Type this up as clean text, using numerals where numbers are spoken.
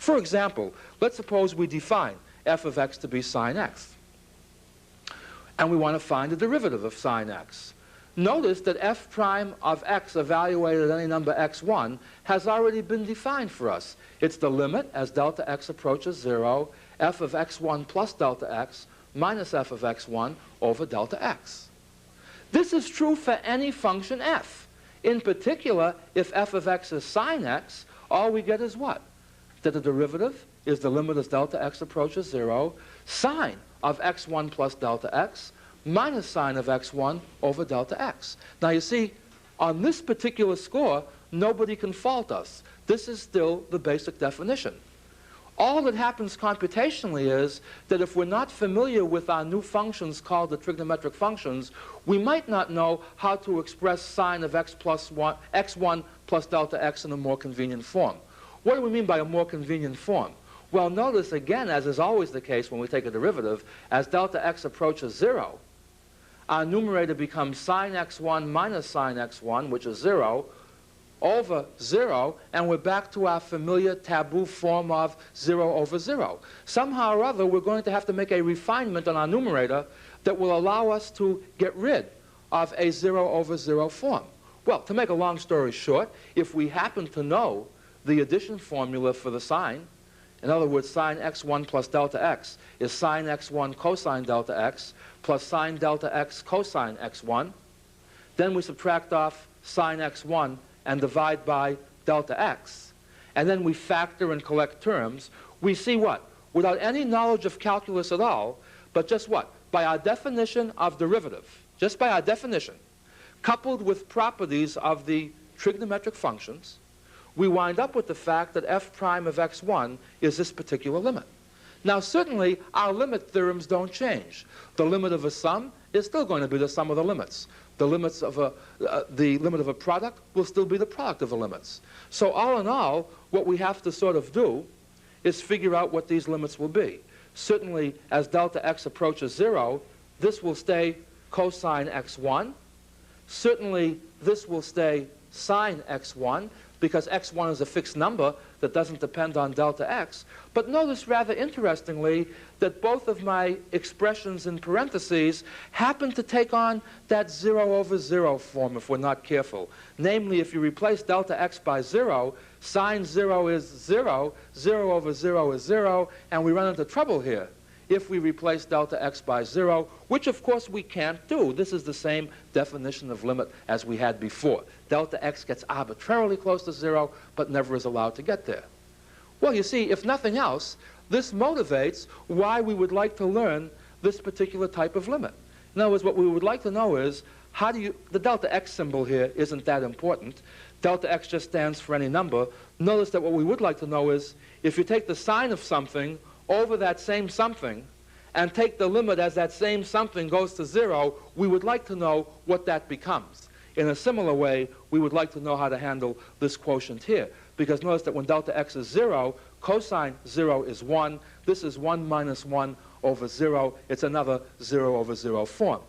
For example, let's suppose we define f of x to be sine x. And we want to find the derivative of sine x. Notice that f prime of x evaluated at any number x1 has already been defined for us. It's the limit as delta x approaches 0, f of x1 plus delta x minus f of x1 over delta x. This is true for any function f. In particular, if f of x is sine x, all we get is what? That the derivative is the limit as delta x approaches 0, sine of x1 plus delta x minus sine of x1 over delta x. Now you see, on this particular score, nobody can fault us. This is still the basic definition. All that happens computationally is that if we're not familiar with our new functions called the trigonometric functions, we might not know how to express sine of x1 plus delta x in a more convenient form. What do we mean by a more convenient form? Well, notice again, as is always the case when we take a derivative, as delta x approaches 0, our numerator becomes sine x1 minus sine x1, which is 0, over 0, and we're back to our familiar taboo form of 0 over 0. Somehow or other, we're going to have to make a refinement on our numerator that will allow us to get rid of a 0 over 0 form. Well, to make a long story short, if we happen to know the addition formula for the sine, in other words, sine x1 plus delta x is sine x1 cosine delta x plus sine delta x cosine x1. Then we subtract off sine x1 and divide by delta x. And then we factor and collect terms. We see what? Without any knowledge of calculus at all, but just what? By our definition of derivative, just by our definition, coupled with properties of the trigonometric functions, we wind up with the fact that f prime of x1 is this particular limit. Now, certainly, our limit theorems don't change. The limit of a sum is still going to be the sum of the limits. The limit of a product will still be the product of the limits. So all in all, what we have to sort of do is figure out what these limits will be. Certainly, as delta x approaches 0, this will stay cosine x1. Certainly, this will stay sine x1, because x1 is a fixed number that doesn't depend on delta x. But notice rather interestingly that both of my expressions in parentheses happen to take on that 0 over 0 form if we're not careful. Namely, if you replace delta x by 0, sine 0 is 0, 0 over 0 is 0, and we run into trouble here if we replace delta x by 0, which of course we can't do. This is the same definition of limit as we had before. Delta x gets arbitrarily close to 0, but never is allowed to get there. Well, you see, if nothing else, this motivates why we would like to learn this particular type of limit. In other words, what we would like to know is, how do you, the delta x symbol here isn't that important. Delta x just stands for any number. Notice that what we would like to know is, if you take the sine of something over that same something and take the limit as that same something goes to 0, we would like to know what that becomes. In a similar way, we would like to know how to handle this quotient here. Because notice that when delta x is 0, cosine 0 is 1. This is 1 minus 1 over 0. It's another 0 over 0 form.